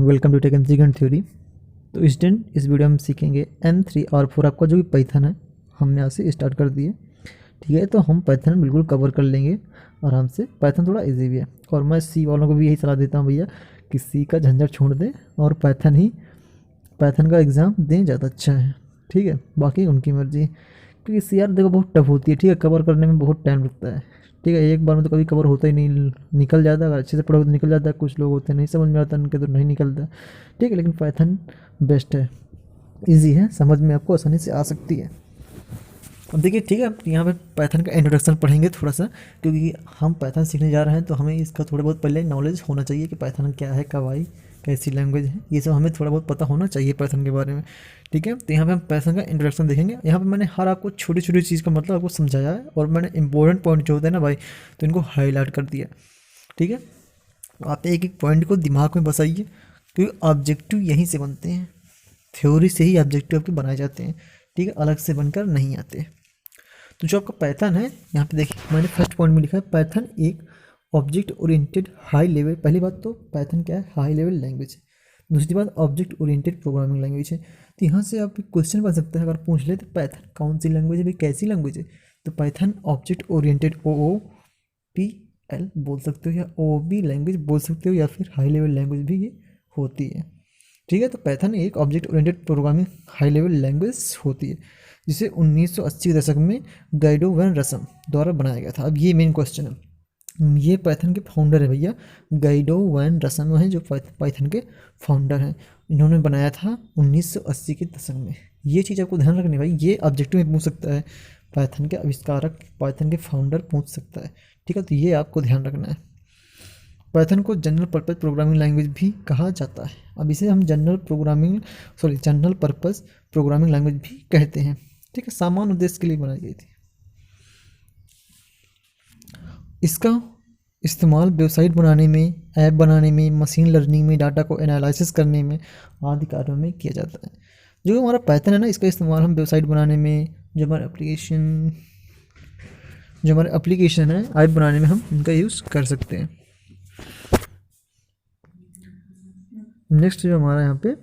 Welcome to tech and second theory. तो student, इस video में हम सीखेंगे M3 और 4 आपका जो भी पाइथन है हमने यहाँ से स्टार्ट कर दिए। ठीक है, तो हम पाइथन बिल्कुल कवर कर लेंगे आराम से। पाइथन थोड़ा इजी भी है और मैं सी वालों को भी यही सलाह देता हूँ भैया कि सी का झंझट छोड़ दें और पाइथन का एग्ज़ाम दें, ज़्यादा अच्छा है। ठीक है, बाकी उनकी मर्ज़ी, क्योंकि सी यार देखो बहुत टफ होती है। ठीक है, कवर करने में बहुत टाइम लगता है। ठीक है, एक बार में तो कभी कवर होता ही नहीं, निकल जाता है। अगर अच्छे से पढ़ोगे तो निकल जाता है, कुछ लोग होते हैं नहीं समझ में आता उनके तो नहीं निकलता। ठीक है, लेकिन पाइथन बेस्ट है, इजी है, समझ में आपको आसानी से आ सकती है। अब देखिए, ठीक है, यहाँ पे पाइथन का इंट्रोडक्शन पढ़ेंगे थोड़ा सा, क्योंकि हम पाइथन सीखने जा रहे हैं तो हमें इसका थोड़ा बहुत पहले नॉलेज होना चाहिए कि पाइथन क्या है, कब आई, कैसी लैंग्वेज है, ये सब हमें थोड़ा बहुत पता होना चाहिए पाइथन के बारे में। ठीक है, तो यहाँ पे हम पाइथन का इंट्रोडक्शन देखेंगे। यहाँ पे मैंने हर आपको छोटी छोटी चीज़ का मतलब आपको समझाया है और मैंने इंपॉर्टेंट पॉइंट जो होते हैं ना भाई, तो इनको हाईलाइट कर दिया। ठीक है, तो आप एक एक पॉइंट को दिमाग में बसाइए, क्योंकि ऑब्जेक्टिव यहीं से बनते हैं, थ्योरी से ही ऑब्जेक्टिव आपके बनाए जाते हैं। ठीक है, अलग से बनकर नहीं आते। तो जो आपका पाइथन है, यहाँ पे देखिए मैंने फर्स्ट पॉइंट में लिखा है पाइथन एक ऑब्जेक्ट ओरिएंटेड हाई लेवल। पहली बात तो पाइथन क्या है, हाई लेवल लैंग्वेज है। दूसरी बात ऑब्जेक्ट ओरिएंटेड प्रोग्रामिंग लैंग्वेज है। तो यहाँ से आप क्वेश्चन बन सकता है, अगर पूछ ले तो पाइथन कौन सी लैंग्वेज है, भाई कैसी लैंग्वेज है, तो पाइथन ऑब्जेक्ट ओरिएंटेड OOPL बोल सकते हो, या OOP लैंग्वेज बोल सकते हो, या फिर हाई लेवल लैंग्वेज भी ये होती है। ठीक है, तो पाइथन एक object oriented programming high level language होती है, जिसे 1980 के दशक में गाइडो वैन रसम द्वारा बनाया गया था। अब ये मेन क्वेश्चन है, ये पाइथन के फाउंडर है भैया, गाइडो वैन रसम है जो पाइथन के फाउंडर हैं। इन्होंने बनाया था 1980 के दशक में। ये चीज़ आपको ध्यान रखनी भाई, ये ऑब्जेक्टिव में पूछ सकता है, पाइथन के आविष्कारक, पाइथन के फाउंडर पूछ सकता है। ठीक है, तो ये आपको ध्यान रखना है। पाइथन को जनरल पर्पस प्रोग्रामिंग लैंग्वेज भी कहा जाता है। अब इसे हम जनरल पर्पस प्रोग्रामिंग लैंग्वेज भी कहते हैं। ठीक है, सामान्य उद्देश्य के लिए बनाई गई थी। इसका इस्तेमाल वेबसाइट बनाने में, ऐप बनाने में, मशीन लर्निंग में, डाटा को एनालिसिस करने में आदि कार्यों में किया जाता है। जो हमारा पाइथन है ना, इसका इस्तेमाल हम वेबसाइट बनाने में, जो हमारे एप्लीकेशन है, ऐप बनाने में हम इनका यूज़ कर सकते हैं। नेक्स्ट जो हमारा यहाँ पे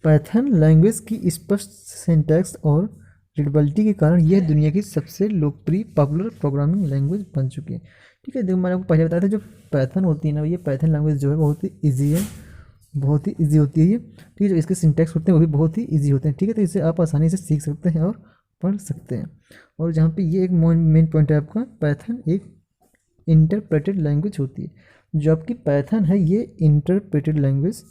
पाइथन लैंग्वेज की स्पष्ट सिंटैक्स और रीडेबिलिटी के कारण यह दुनिया की सबसे लोकप्रिय पॉपुलर प्रोग्रामिंग लैंग्वेज बन चुकी है। ठीक है, देखो मैंने आपको पहले बताया था, जो पाइथन होती है ना, ये पाइथन लैंग्वेज जो है बहुत ही ईजी है, बहुत ही ईजी होती है ये। ठीक है, जो इसके सिंटैक्स होते हैं वो भी बहुत ही ईजी होते हैं। ठीक है, तो इसे आप आसानी से सीख सकते हैं और पढ़ सकते हैं। और जहाँ पे ये एक मेन पॉइंट है आपका, पाइथन एक इंटरप्रेटेड लैंग्वेज होती है। जो आपकी पाइथन है ये इंटरप्रेटेड लैंग्वेज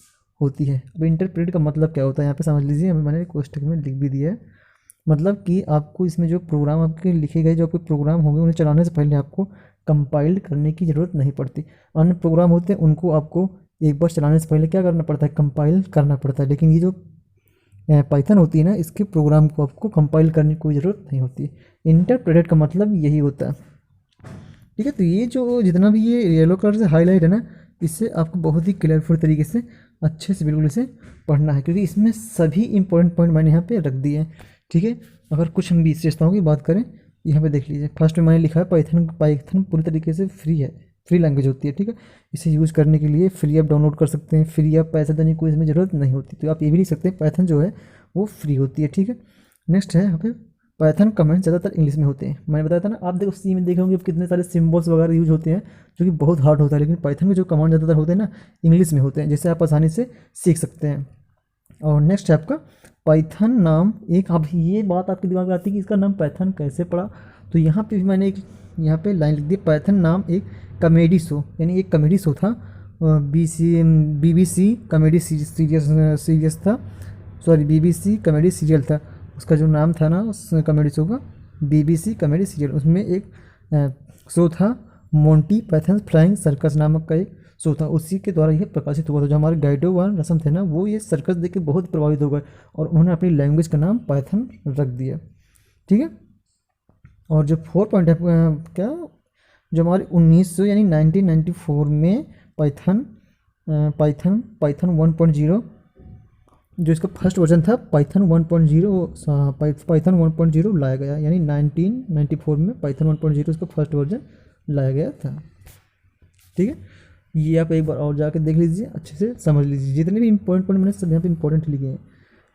होती है। अब इंटरप्रेट का मतलब क्या होता है, यहाँ पे समझ लीजिए, मैंने कोष्टक में लिख भी दिया है। मतलब कि आपको इसमें जो प्रोग्राम आपके लिखे गए, जो आपके प्रोग्राम होंगे, उन्हें चलाने से पहले आपको कंपाइल करने की ज़रूरत नहीं पड़ती। अन्य प्रोग्राम होते हैं उनको आपको एक बार चलाने से पहले क्या करना पड़ता है, कंपाइल करना पड़ता है। लेकिन ये जो पाइथन होती है ना, इसके प्रोग्राम को आपको कंपाइल करने की कोई ज़रूरत नहीं होती। इंटरप्रेटेड का मतलब यही होता है। ठीक है, तो ये जो जितना भी ये येलो कलर से हाईलाइट है ना, इससे आपको बहुत ही क्लियरफुल तरीके से अच्छे से बिल्कुल इसे पढ़ना है, क्योंकि इसमें सभी इंपॉर्टेंट पॉइंट मैंने यहाँ पे रख दिए हैं। ठीक है, अगर कुछ हम विशेषताओं की बात करें, यहाँ पे देख लीजिए, फर्स्ट में मैंने लिखा है पाइथन पूरी तरीके से फ्री है, फ्री लैंग्वेज होती है। ठीक है, इसे यूज़ करने के लिए फ्री ऐप डाउनलोड कर सकते हैं, फ्री ऐप पैसे देने की कोई इसमें ज़रूरत नहीं होती। तो आप ये भी लिख सकते हैं पाइथन जो है वो फ्री होती है। ठीक है, नेक्स्ट है यहाँ पे पाइथन कमेंट्स ज़्यादातर इंग्लिश में होते हैं। मैंने बताया था ना, आप देखो सी में देखे होंगे कितने सारे सिम्बल्स वगैरह यूज होते हैं, जो कि बहुत हार्ड होता है, लेकिन पाइथन में जो कमांड ज़्यादातर होते हैं ना, इंग्लिश में होते हैं, जिससे आप आसानी से सीख सकते हैं। और नेक्स्ट है आपका पाइथन नाम एक, अब ये बात आपके दिमाग में आती है कि इसका नाम पाइथन कैसे पड़ा। तो यहाँ पे भी मैंने एक यहाँ पे लाइन लिख दी, पाइथन नाम एक कॉमेडी शो, यानी एक कॉमेडी शो था, BBC कॉमेडी सीरीज था, सॉरी BBC कॉमेडी सीरियल था। उसका जो नाम था ना उस कॉमेडी शो का, BBC कॉमेडी सीरियल। उसमें एक शो था मोंटी पाइथन फ्लाइंग सर्कस नामक का एक शो था, उसी के द्वारा यह प्रकाशित हुआ था। जो हमारे गाइडो वन रसम थे ना, वो ये सर्कस देख के बहुत प्रभावित हो गए और उन्होंने अपनी लैंग्वेज का नाम पाइथन रख दिया। ठीक है, और जो 4 पॉइंट है क्या, जो हमारे 1900 यानी 1994 में पाइथन 1.0, जो इसका फर्स्ट वर्जन था पाइथन 1.0 लाया गया, यानी 1994 में पाइथन 1.0 इसका फर्स्ट वर्जन लाया गया था। ठीक है, ये आप एक बार और जाकर देख लीजिए, अच्छे से समझ लीजिए। जितने भी इंपॉर्टेंट पॉइंट मैंने सब यहाँ पे इंपॉर्टेंट लिखे हैं।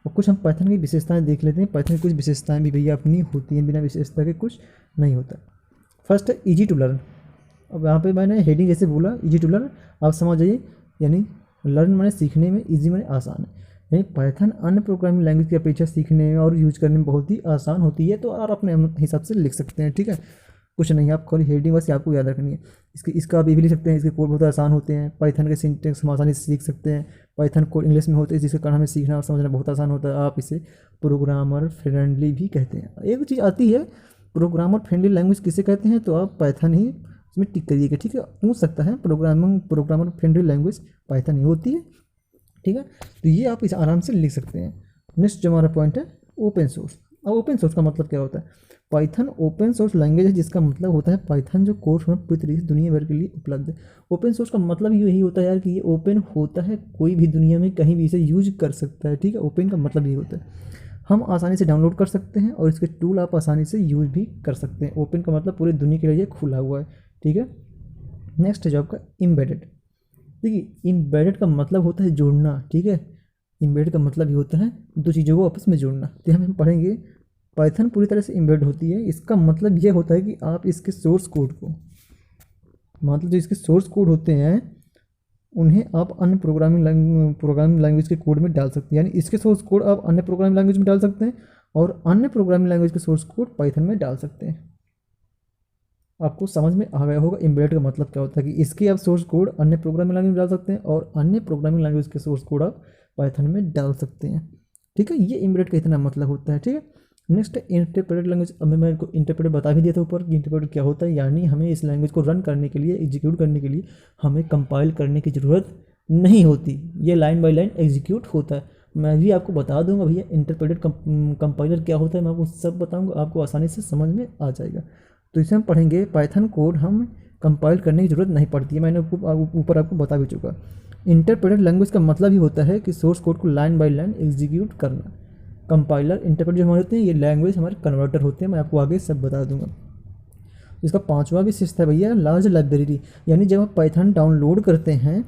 और कुछ हम पाइथन की विशेषताएं देख लेते हैं। पाइथन की कुछ विशेषताएं भी भैया अपनी होती हैं, बिना विशेषता के कुछ नहीं होता। फर्स्ट है ईजी टू लर्न। अब यहाँ पे मैंने हेडिंग जैसे बोला ईजी टू लर्न, आप समझ जाइए, यानी लर्न माने सीखने में, ईजी माने आसान है। यानी पाइथन अन्य प्रोग्रामिंग लैंग्वेज की अपेक्षा सीखने में और यूज करने में बहुत ही आसान होती है। तो आप अपने हिसाब से लिख सकते हैं, ठीक है, कुछ नहीं, आप खाली हेडिंग बस आपको याद रखनी है। इसका आप ये भी लिख सकते हैं, इसके कोड बहुत आसान होते हैं। पाइथन के सिंटेक्स हम आसानी से सीख सकते हैं। पाइथन कोड इंग्लिश में होते हैं, जिसके कारण हमें सीखना और समझना बहुत आसान होता है। आप इसे प्रोग्रामर फ्रेंडली भी कहते हैं। एक चीज़ आती है, प्रोग्रामर फ्रेंडली लैंग्वेज किसे कहते हैं, तो आप पाइथन ही उसमें टिक करिएगा, ठीक है। पूछ सकता है प्रोग्रामर फ्रेंडली लैंग्वेज पाइथन ही होती है, ठीक है। तो ये आप इसे आराम से लिख सकते हैं। नेक्स्ट जो हमारा पॉइंट है ओपन सोर्स। अब ओपन सोर्स का मतलब क्या होता है? पाइथन ओपन सोर्स लैंग्वेज है, जिसका मतलब होता है पाइथन जो कोर्स में पूरी तरीके से दुनिया भर के लिए उपलब्ध है। ओपन सोर्स का मतलब यही होता है यार कि ये ओपन होता है, कोई भी दुनिया में कहीं भी इसे यूज कर सकता है, ठीक है। ओपन का मतलब ये होता है हम आसानी से डाउनलोड कर सकते हैं और इसके टूल आप आसानी से यूज भी कर सकते हैं। ओपन का मतलब पूरी दुनिया के लिए खुला हुआ है, ठीक है। नेक्स्ट है जो आपका एम्बेडेड। देखिए एम्बेडेड का मतलब होता है जोड़ना, ठीक है। एम्बेडेड का मतलब ये होता है दो चीज़ों को आपस में जोड़ना। तो हम पढ़ेंगे पाइथन पूरी तरह से एम्बेड होती है। इसका मतलब यह होता है कि आप इसके सोर्स कोड को, मतलब जो इसके सोर्स कोड होते हैं उन्हें आप अन्य प्रोग्रामिंग लैंग्वेज के कोड में डाल सकते हैं। यानी इसके सोर्स कोड आप अन्य प्रोग्रामिंग लैंग्वेज में डाल सकते हैं और अन्य प्रोग्रामिंग लैंग्वेज के सोर्स कोड पाइथन में डाल सकते हैं। आपको समझ में आ गया होगा एम्बेडेड का मतलब क्या होता है, कि इसके आप सोर्स कोड अन्य प्रोग्रामिंग लैंग्वेज में डाल सकते हैं और अन्य प्रोग्रामिंग लैंग्वेज के सोर्स कोड आप पाइथन में डाल सकते हैं, ठीक है। ये एम्बेडेड का इतना मतलब होता है, ठीक है। Next interpreted language. अब मैं को इंटरप्रेटेड बता भी दिया था ऊपर कि इंटरप्रेटेड क्या होता है, यानी हमें इस लैंग्वेज को रन करने के लिए, एग्जीक्यूट करने के लिए हमें कंपाइल करने की ज़रूरत नहीं होती। ये लाइन बाय लाइन एग्जीक्यूट होता है। मैं भी आपको बता दूंगा भैया इंटरप्रेटेड कंपाइलर क्या होता है, मैं आपको सब बताऊंगा, आपको आसानी से समझ में आ जाएगा। तो इसे हम पढ़ेंगे पाइथन कोड हम कंपाइल करने की ज़रूरत नहीं पड़ती है, मैंने ऊपर आपको बता भी चुका। इंटरप्रेटेड लैंग्वेज का मतलब ही होता है कि सोर्स कोड को लाइन बाय लाइन एग्जीक्यूट करना। कंपाइलर इंटरप्रेटर जो हमारे होते हैं ये लैंग्वेज हमारे कन्वर्टर होते हैं, मैं आपको आगे सब बता दूंगा। इसका पांचवा भी शिष्ट है भैया लार्ज लाइब्रेरी। यानी जब आप पाइथन डाउनलोड करते हैं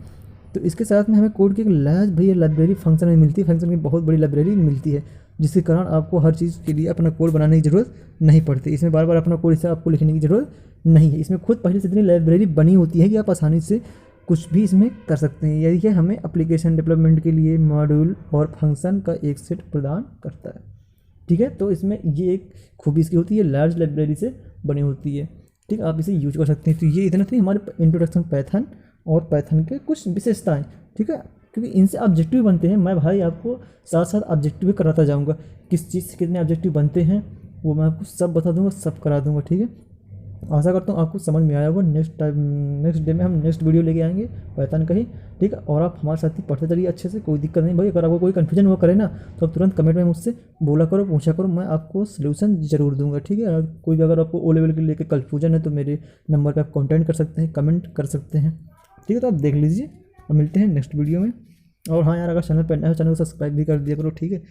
तो इसके साथ में हमें कोड की एक लार्ज भैया लाइब्रेरी फंक्शन में मिलती है। फंक्शन की बहुत बड़ी लाइब्रेरी मिलती है, जिसके कारण आपको हर चीज़ के लिए अपना कोड बनाने की ज़रूरत नहीं पड़ती। इसमें बार बार अपना कोड इसे आपको लिखने की ज़रूरत नहीं है। इसमें खुद पहले से इतनी लाइब्रेरी बनी होती है कि आप आसानी से कुछ भी इसमें कर सकते हैं। यही हमें एप्लीकेशन डेवलपमेंट के लिए मॉड्यूल और फंक्शन का एक सेट प्रदान करता है, ठीक है। तो इसमें ये एक खूबी इसकी होती है, लार्ज लाइब्रेरी से बनी होती है, ठीक है। आप इसे यूज कर सकते हैं। तो ये इतना थी हमारे इंट्रोडक्शन पाइथन और पाइथन के कुछ विशेषताएं, ठीक है। क्योंकि इनसे ऑब्जेक्टिव बनते हैं, मैं भाई आपको साथ साथ ऑब्जेक्टिव भी कराता जाऊँगा। किस चीज़ से कितने ऑब्जेक्टिव बनते हैं वो मैं आपको सब बता दूंगा, सब करा दूंगा, ठीक है। आशा करता हूँ आपको समझ में आया होगा। नेक्स्ट डे में हम नेक्स्ट वीडियो लेके आएंगे पाइथन का ही, ठीक है। और आप हमारे साथ ही पढ़ते चलिए अच्छे से, कोई दिक्कत नहीं भाई। अगर आपको कोई कन्फ्यूजन हुआ करे ना तो आप तुरंत कमेंट में मुझसे बोला करो, पूछा करो, मैं आपको सोल्यूशन जरूर दूंगा, ठीक है। कोई भी अगर आपको ओ लेवल के लेकर कन्फ्यूजन है तो मेरे नंबर पर आप कॉन्टैक्ट कर सकते हैं, कमेंट कर सकते हैं, ठीक है। तो आप देख लीजिए और मिलते हैं नेक्स्ट वीडियो में। और हाँ यार, अगर चैनल पर नया हो चैनल को सब्सक्राइब भी कर दिया करो, ठीक है।